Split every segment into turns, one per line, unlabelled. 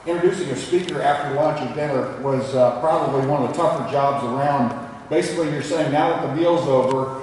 Introducing a speaker after lunch or dinner was probably one of the tougher jobs around. Basically, you're saying now that the meal's over,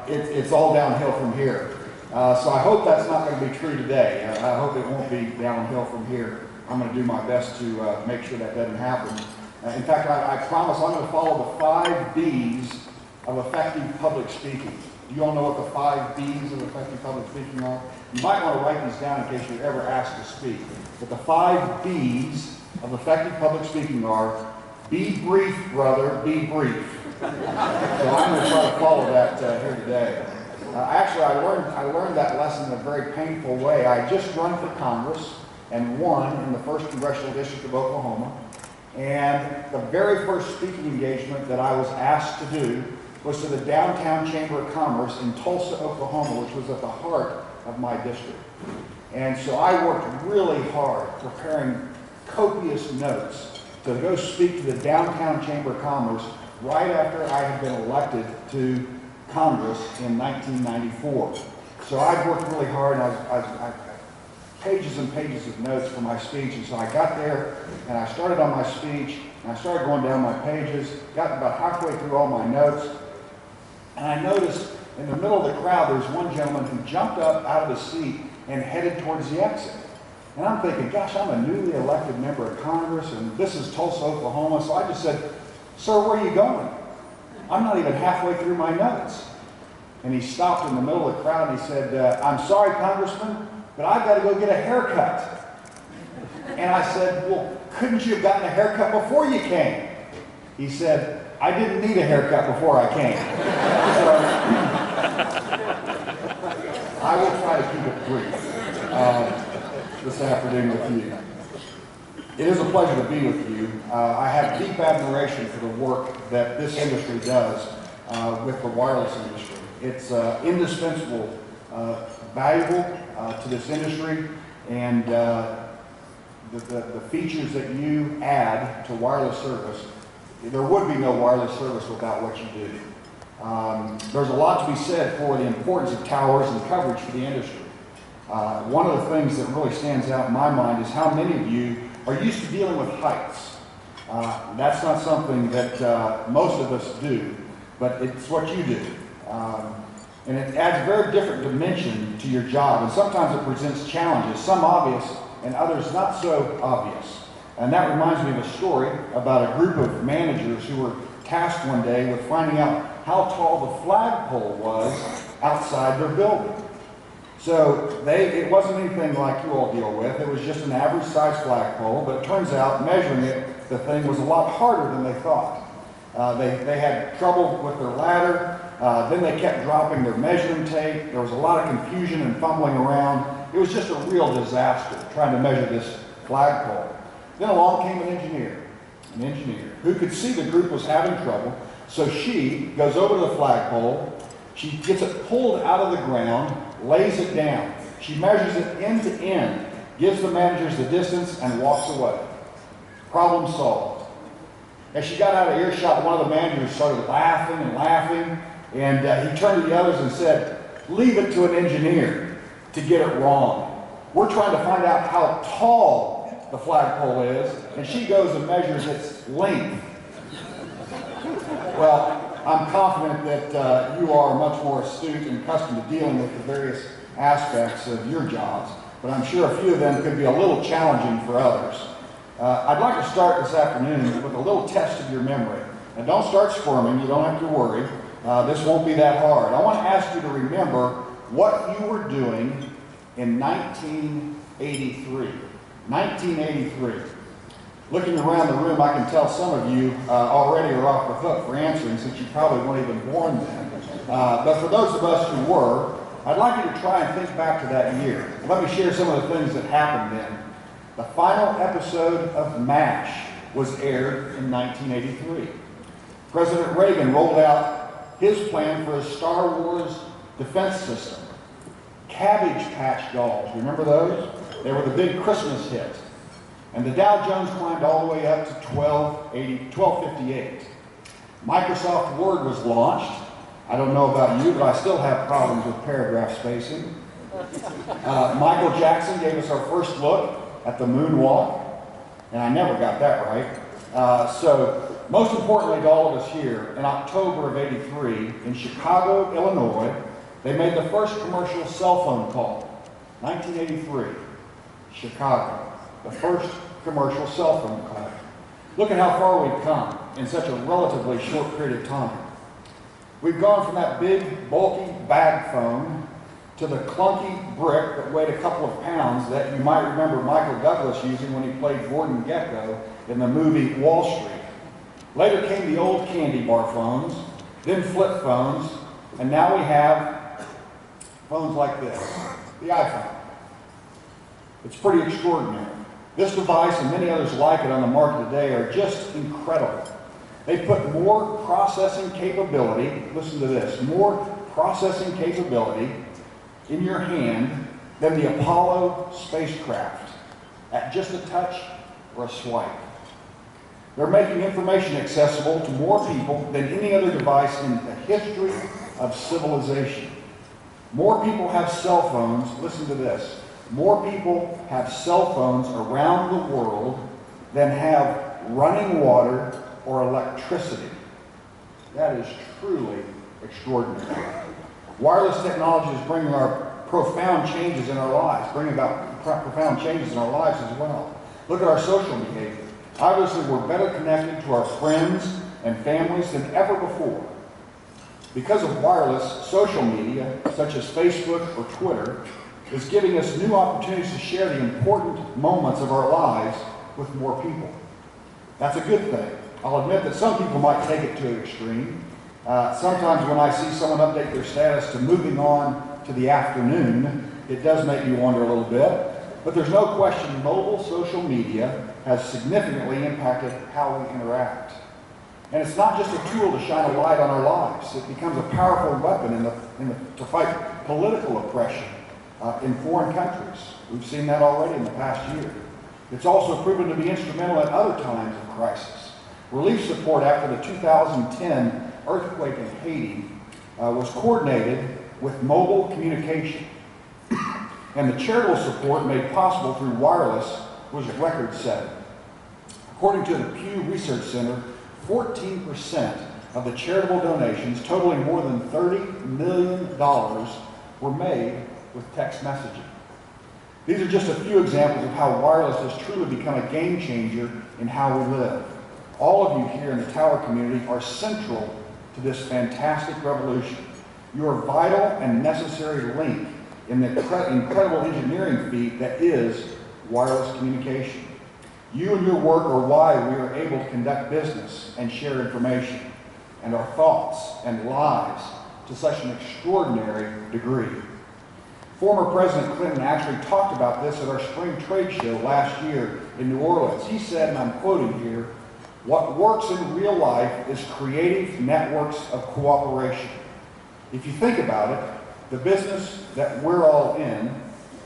it's all downhill from here. So I hope that's not going to be true today. I hope it won't be downhill from here. I'm going to do my best to make sure that doesn't happen. In fact, I promise I'm going to follow the 5 B's of effective public speaking. Do you all know what the 5 B's of effective public speaking are? You might want to write these down in case you're ever asked to speak. But the 5 B's of effective public speaking are: be brief, brother, be brief. So I'm going to try to follow that here today. Actually, I learned that lesson in a very painful way. I just run for Congress and won in the 1st Congressional District of Oklahoma. And the very first speaking engagement that I was asked to do was to the Downtown Chamber of Commerce in Tulsa, Oklahoma, which was at the heart of my district. And so I worked really hard preparing copious notes to go speak to the Downtown Chamber of Commerce right after I had been elected to Congress in 1994. So I'd worked really hard, and I pages and pages of notes for my speech. And so I got there, and I started on my speech, and I started going down my pages, got about halfway through all my notes, and I noticed in the middle of the crowd there was one gentleman who jumped up out of his seat and headed towards the exit. And I'm thinking, gosh, I'm a newly elected member of Congress, and this is Tulsa, Oklahoma. So I just said, "Sir, where are you going? I'm not even halfway through my notes." And he stopped in the middle of the crowd and he said, "I'm sorry, Congressman, but I've got to go get a haircut." And I said, "Well, couldn't you have gotten a haircut before you came?" He said, "I didn't need a haircut before I came." So I will try to keep it brief this afternoon with you. It is a pleasure to be with you. I have deep admiration for the work that this industry does with the wireless industry. It's indispensable, valuable to this industry, and the features that you add to wireless service, there would be no wireless service without what you do. There's a lot to be said for the importance of towers and coverage for the industry. One of the things that really stands out in my mind is how many of you are used to dealing with heights. That's not something that most of us do, but it's what you do. And it adds a very different dimension to your job, and sometimes it presents challenges, some obvious and others not so obvious. And that reminds me of a story about a group of managers who were tasked one day with finding out how tall the flagpole was outside their building. So it wasn't anything like you all deal with. It was just an average size flagpole, but it turns out measuring it, the thing was a lot harder than they thought. They had trouble with their ladder. Then they kept dropping their measuring tape. There was a lot of confusion and fumbling around. It was just a real disaster trying to measure this flagpole. Then along came an engineer who could see the group was having trouble. So she goes over to the flagpole. She gets it pulled out of the ground, lays it down. She measures it end to end, gives the managers the distance, and walks away. Problem solved. As she got out of earshot, one of the managers started laughing and laughing, and he turned to the others and said, "Leave it to an engineer to get it wrong. We're trying to find out how tall the flagpole is," and she goes and measures its length. Well, I'm confident that you are much more astute and accustomed to dealing with the various aspects of your jobs, but I'm sure a few of them could be a little challenging for others. I'd like to start this afternoon with a little test of your memory. Now, don't start squirming, you don't have to worry. This won't be that hard. I want to ask you to remember what you were doing in 1983. 1983. Looking around the room, I can tell some of you already are off the hook for answering, since you probably weren't even born then. But for those of us who were, I'd like you to try and think back to that year. Let me share some of the things that happened then. The final episode of MASH was aired in 1983. President Reagan rolled out his plan for a Star Wars defense system. Cabbage Patch dolls, remember those? They were the big Christmas hit. And the Dow Jones climbed all the way up to 1258. Microsoft Word was launched. I don't know about you, but I still have problems with paragraph spacing. Michael Jackson gave us our first look at the moonwalk, and I never got that right. So most importantly to all of us here, in October of '83, in Chicago, Illinois, they made the first commercial cell phone call. 1983, Chicago, the first commercial cell phone call. Look at how far we've come in such a relatively short period of time. We've gone from that big, bulky bag phone to the clunky brick that weighed a couple of pounds that you might remember Michael Douglas using when he played Gordon Gekko in the movie Wall Street. Later came the old candy bar phones, then flip phones, and now we have phones like this, the iPhone. It's pretty extraordinary. This device and many others like it on the market today are just incredible. They put more processing capability, listen to this, more processing capability in your hand than the Apollo spacecraft at just a touch or a swipe. They're making information accessible to more people than any other device in the history of civilization. More people have cell phones, listen to this, more people have cell phones around the world than have running water or electricity. That is truly extraordinary. Wireless technology is bringing about profound changes in our lives as well. Look at our social behavior. Obviously, we're better connected to our friends and families than ever before. Because of wireless, social media, such as Facebook or Twitter, is giving us new opportunities to share the important moments of our lives with more people. That's a good thing. I'll admit that some people might take it to an extreme. Sometimes when I see someone update their status to moving on to the afternoon, it does make me wonder a little bit. But there's no question mobile social media has significantly impacted how we interact. And it's not just a tool to shine a light on our lives. It becomes a powerful weapon to fight political oppression in foreign countries. We've seen that already in the past year. It's also proven to be instrumental at other times of crisis. Relief support after the 2010 earthquake in Haiti was coordinated with mobile communication. And the charitable support made possible through wireless was record-setting. According to the Pew Research Center, 14% of the charitable donations, totaling more than $30 million, were made with text messaging. These are just a few examples of how wireless has truly become a game changer in how we live. All of you here in the Tower community are central to this fantastic revolution. You are vital and necessary link in the incredible engineering feat that is wireless communication. You and your work are why we are able to conduct business and share information and our thoughts and lives to such an extraordinary degree. Former President Clinton actually talked about this at our spring trade show last year in New Orleans. He said, and I'm quoting here, "What works in real life is creative networks of cooperation." If you think about it, the business that we're all in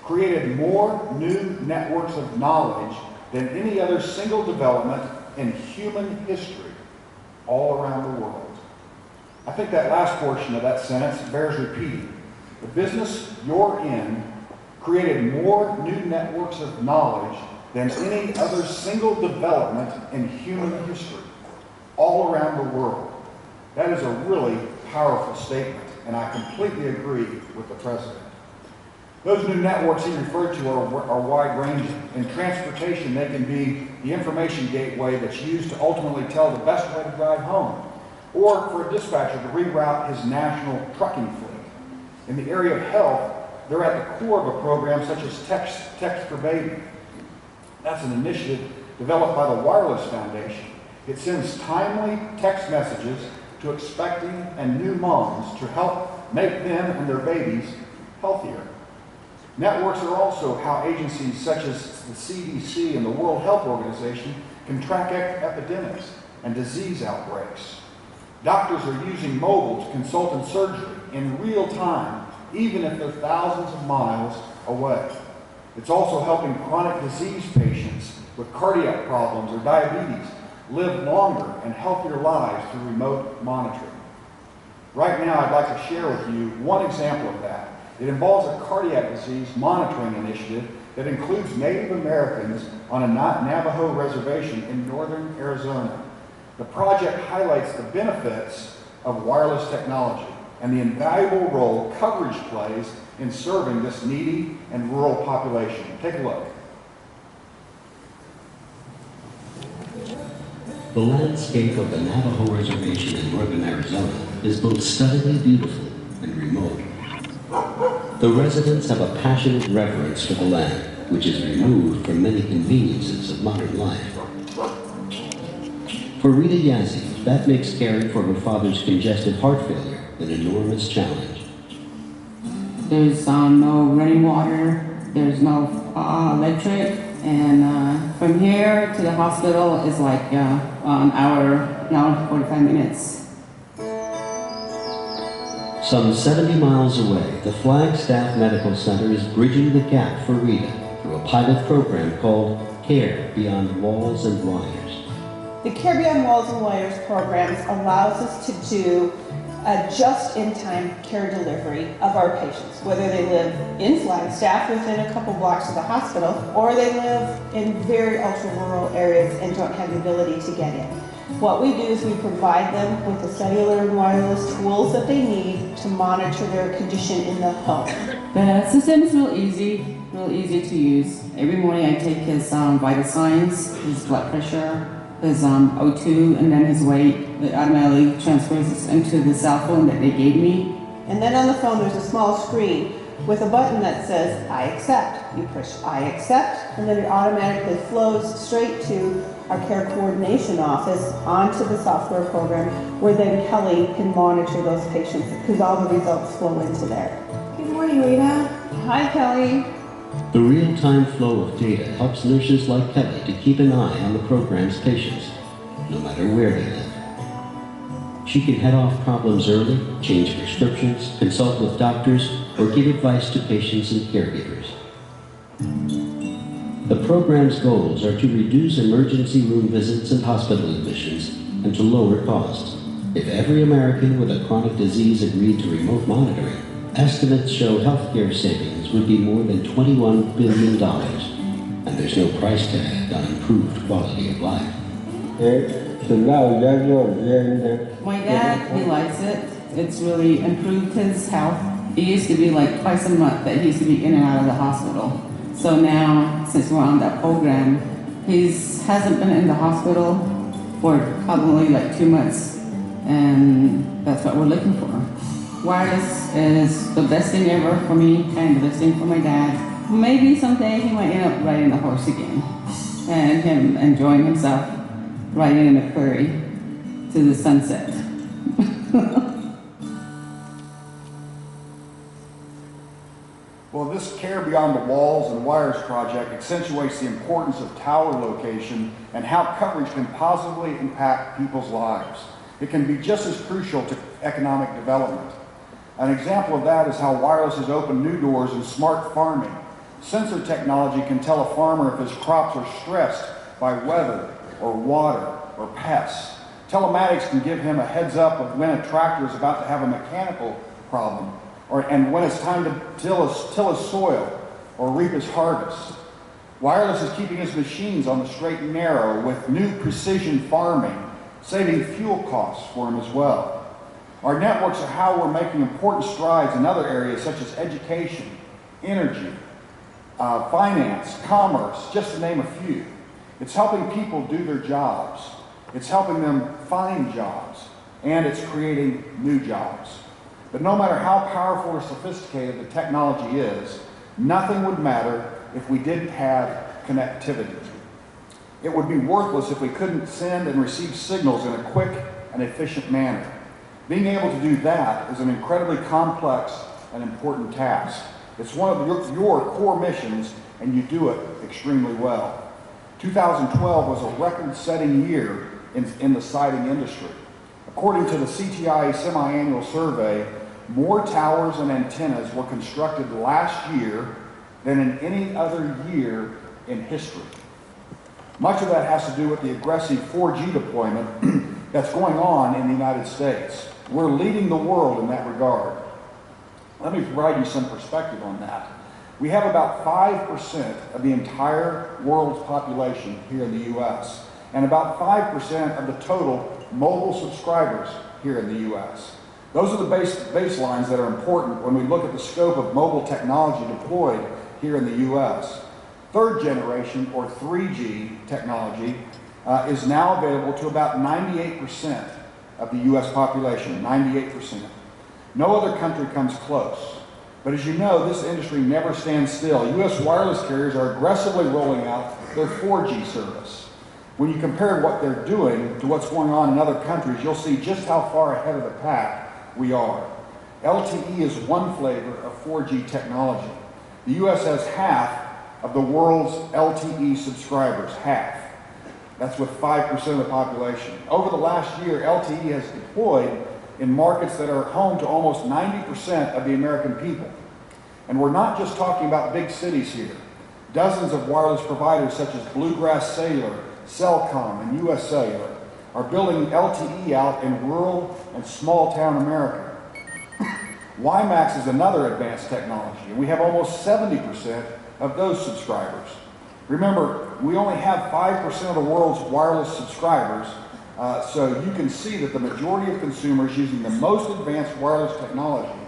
created more new networks of knowledge than any other single development in human history all around the world. I think that last portion of that sentence bears repeating. The business you're in created more new networks of knowledge than any other single development in human history all around the world. That is a really powerful statement, and I completely agree with the President. Those new networks he referred to are wide-ranging. In transportation, they can be the information gateway that's used to ultimately tell the best way to drive home, or for a dispatcher to reroute his national trucking fleet. In the area of health, they're at the core of a program such as Text for Baby. That's an initiative developed by the Wireless Foundation. It sends timely text messages to expecting and new moms to help make them and their babies healthier. Networks are also how agencies such as the CDC and the World Health Organization can track epidemics and disease outbreaks. Doctors are using mobile to consult in surgery in real time, even if they're thousands of miles away. It's also helping chronic disease patients with cardiac problems or diabetes live longer and healthier lives through remote monitoring. Right now, I'd like to share with you one example of that. It involves a cardiac disease monitoring initiative that includes Native Americans on a Navajo reservation in northern Arizona. The project highlights the benefits of wireless technology and the invaluable role coverage plays in serving this needy and rural population. Take a look.
The landscape of the Navajo Reservation in northern Arizona is both stunningly beautiful and remote. The residents have a passionate reverence for the land, which is removed from many conveniences of modern life. For Rita Yazzie, that makes caring for her father's congestive heart failure an enormous challenge.
There's no running water, there's no electric, and from here to the hospital is like an hour 45 minutes.
Some 70 miles away, the Flagstaff Medical Center is bridging the gap for Rita through a pilot program called Care Beyond Walls and Wires.
The Care Beyond Walls and Wires programs allows us to do a just-in-time care delivery of our patients, whether they live in Flagstaff within a couple blocks of the hospital, or they live in very ultra-rural areas and don't have the ability to get in. What we do is we provide them with the cellular and wireless tools that they need to monitor their condition in the home.
The system is real easy to use. Every morning I take his vital signs, his blood pressure, his O2, and then his weight. It automatically transfers this into the cell phone that they gave me.
And then on the phone there's a small screen with a button that says, I accept. You push I accept, and then it automatically flows straight to our care coordination office onto the software program, where then Kelly can monitor those patients because all the results flow into there.
Good morning, Rita.
Hi, Kelly.
The real-time flow of data helps nurses like Kelly to keep an eye on the program's patients, no matter where they live. She can head off problems early, change prescriptions, consult with doctors, or give advice to patients and caregivers. The program's goals are to reduce emergency room visits and hospital admissions and to lower costs. If every American with a chronic disease agreed to remote monitoring, estimates show healthcare savings would be more than $21 billion, and there's no price tag on improved quality of life.
My dad, he likes it. It's really improved his health. It used to be like twice a month that he used to be in and out of the hospital. So now, since we're on that program, he hasn't been in the hospital for probably like 2 months, and that's what we're looking for. Wireless is the best thing ever for me, and the best thing for my dad. Maybe someday he might end up riding the horse again, and him enjoying himself riding in a prairie to the sunset.
Well, this Care Beyond the Walls and Wires project accentuates the importance of tower location and how coverage can positively impact people's lives. It can be just as crucial to economic development. An example of that is how wireless has opened new doors in smart farming. Sensor technology can tell a farmer if his crops are stressed by weather or water or pests. Telematics can give him a heads up of when a tractor is about to have a mechanical problem, and when it's time to till his soil or reap his harvest. Wireless is keeping his machines on the straight and narrow with new precision farming, saving fuel costs for him as well. Our networks are how we're making important strides in other areas such as education, energy, finance, commerce, just to name a few. It's helping people do their jobs. It's helping them find jobs, and it's creating new jobs. But no matter how powerful or sophisticated the technology is, nothing would matter if we didn't have connectivity. It would be worthless if we couldn't send and receive signals in a quick and efficient manner. Being able to do that is an incredibly complex and important task. It's one of your core missions, and you do it extremely well. 2012 was a record-setting year in the sighting industry. According to the CTIA semi-annual survey, more towers and antennas were constructed last year than in any other year in history. Much of that has to do with the aggressive 4G deployment that's going on in the United States. We're leading the world in that regard. Let me provide you some perspective on that. We have about 5% of the entire world's population here in the US, and about 5% of the total mobile subscribers here in the US. Those are the baselines that are important when we look at the scope of mobile technology deployed here in the US. Third generation, or 3G technology, is now available to about 98% of the US population, 98%. No other country comes close. But as you know, this industry never stands still. US wireless carriers are aggressively rolling out their 4G service. When you compare what they're doing to what's going on in other countries, you'll see just how far ahead of the pack we are. LTE is one flavor of 4G technology. The US has half of the world's LTE subscribers, half. That's with 5% of the population. Over the last year, LTE has deployed in markets that are home to almost 90% of the American people. And we're not just talking about big cities here. Dozens of wireless providers such as Bluegrass Cellular, Cellcom, and US Cellular are building LTE out in rural and small town America. WiMAX is another advanced technology, and we have almost 70% of those subscribers. Remember, we only have 5% of the world's wireless subscribers, so you can see that the majority of consumers using the most advanced wireless technology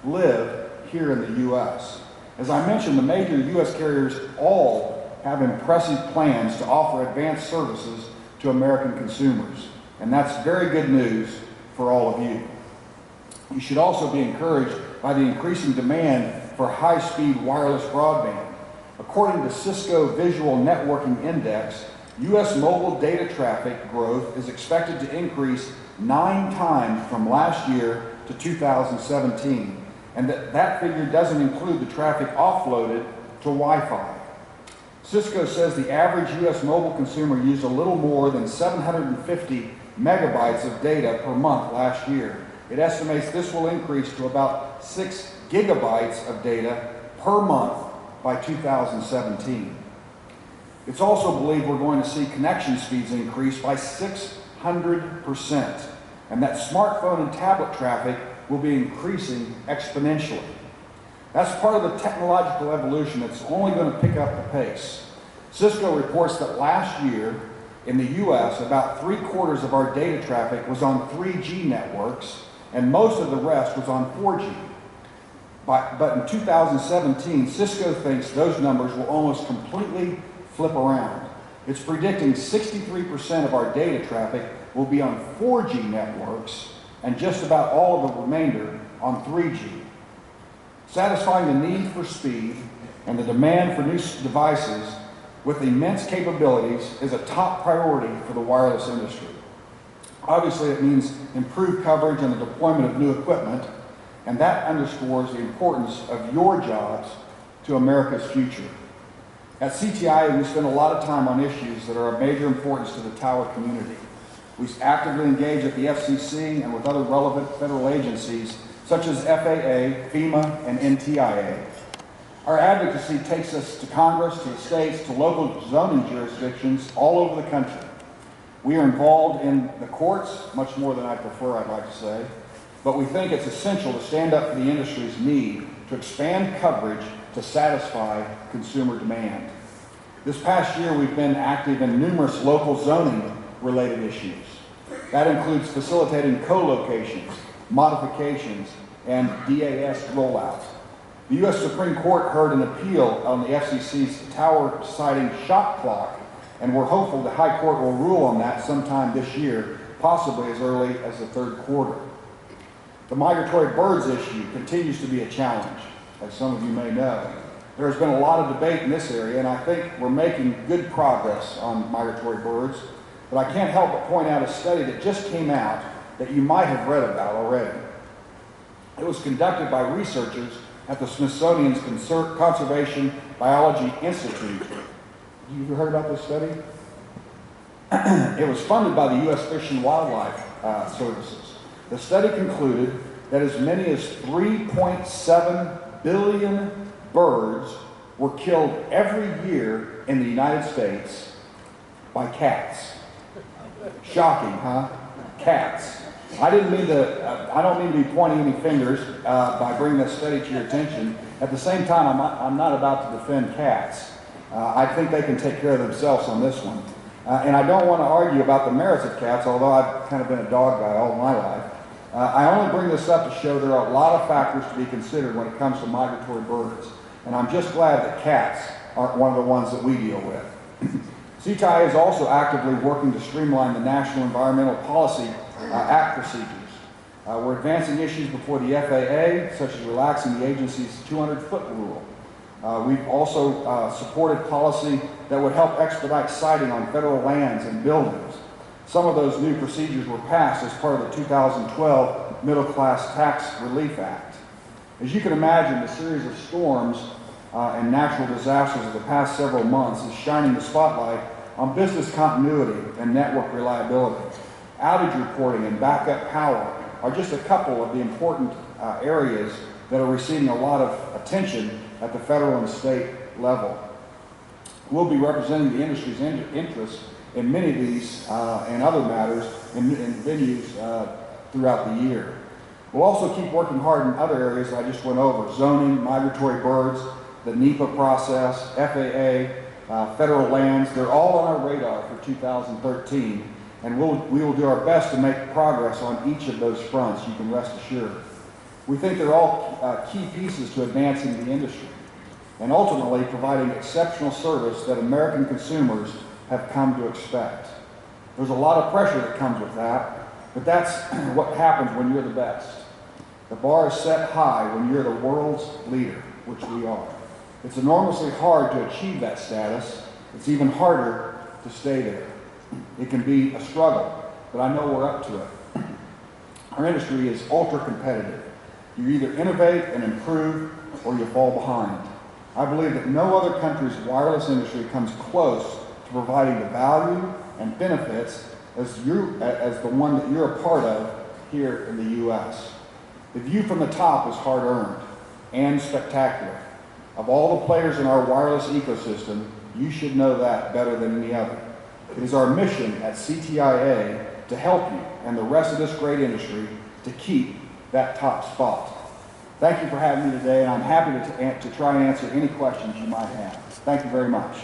live here in the US. As I mentioned, the major US carriers all have impressive plans to offer advanced services to American consumers, and that's very good news for all of you. You should also be encouraged by the increasing demand for high-speed wireless broadband. According to Cisco Visual Networking Index, U.S. mobile data traffic growth is expected to increase 9 times from last year to 2017, and that figure doesn't include the traffic offloaded to Wi-Fi. Cisco says the average U.S. mobile consumer used a little more than 750 megabytes of data per month last year. It estimates this will increase to about 6 gigabytes of data per month by 2017. It's also believed we're going to see connection speeds increase by 600%, and that smartphone and tablet traffic will be increasing exponentially. That's part of the technological evolution that's only going to pick up the pace. Cisco reports that last year in the US, about 3/4 of our data traffic was on 3G networks, and most of the rest was on 4G. But in 2017, Cisco thinks those numbers will almost completely flip around. It's predicting 63% of our data traffic will be on 4G networks and just about all of the remainder on 3G. Satisfying the need for speed and the demand for new devices with immense capabilities is a top priority for the wireless industry. Obviously, it means improved coverage and the deployment of new equipment, and that underscores the importance of your jobs to America's future. At CTIA, we spend a lot of time on issues that are of major importance to the tower community. We actively engage at the FCC and with other relevant federal agencies such as FAA, FEMA, and NTIA. Our advocacy takes us to Congress, to the states, to local zoning jurisdictions all over the country. We are involved in the courts, much more than I prefer, I'd like to say, but we think it's essential to stand up for the industry's need to expand coverage to satisfy consumer demand. This past year, we've been active in numerous local zoning-related issues. That includes facilitating co-locations, modifications, and DAS rollouts. The U.S. Supreme Court heard an appeal on the FCC's tower siting shot clock, and we're hopeful the High Court will rule on that sometime this year, possibly as early as the third quarter. The migratory birds issue continues to be a challenge, as some of you may know. There has been a lot of debate in this area, and I think we're making good progress on migratory birds, but I can't help but point out a study that just came out that you might have read about already. It was conducted by researchers at the Smithsonian's Conservation Biology Institute. You heard about this study? It was funded by the U.S. Fish and Wildlife Services. The study concluded that as many as 3.7 billion birds were killed every year in the United States by cats. Shocking, huh? Cats. I didn't mean to, I don't mean to be pointing any fingers by bringing this study to your attention. At the same time, I'm not about to defend cats. I think they can take care of themselves on this one. And I don't want to argue about the merits of cats, although I've kind of been a dog guy all my life. I only bring this up to show there are a lot of factors to be considered when it comes to migratory birds. And I'm just glad that cats aren't one of the ones that we deal with. CTIA is also actively working to streamline the National Environmental Policy Act procedures. We're advancing issues before the FAA, such as relaxing the agency's 200-foot rule. We've also supported policy that would help expedite siting on federal lands and buildings. Some of those new procedures were passed as part of the 2012 Middle Class Tax Relief Act. As you can imagine, the series of storms and natural disasters of the past several months is shining the spotlight on business continuity and network reliability. Outage reporting and backup power are just a couple of the important areas that are receiving a lot of attention at the federal and state level. We'll be representing the industry's interests in many of these and other matters in venues throughout the year. We'll also keep working hard in other areas that I just went over: zoning, migratory birds, the NEPA process, FAA, federal lands. They're all on our radar for 2013, and we will do our best to make progress on each of those fronts, you can rest assured. We think they're all key pieces to advancing the industry and ultimately providing exceptional service that American consumers have come to expect. There's a lot of pressure that comes with that, but that's what happens when you're the best. The bar is set high when you're the world's leader, which we are. It's enormously hard to achieve that status. It's even harder to stay there. It can be a struggle, but I know we're up to it. Our industry is ultra competitive. You either innovate and improve, or you fall behind. I believe that no other country's wireless industry comes close to providing the value and benefits as the one that you're a part of here in the U.S. The view from the top is hard-earned and spectacular. Of all the players in our wireless ecosystem, you should know that better than any other. It is our mission at CTIA to help you and the rest of this great industry to keep that top spot. Thank you for having me today, and I'm happy to try and answer any questions you might have. Thank you very much.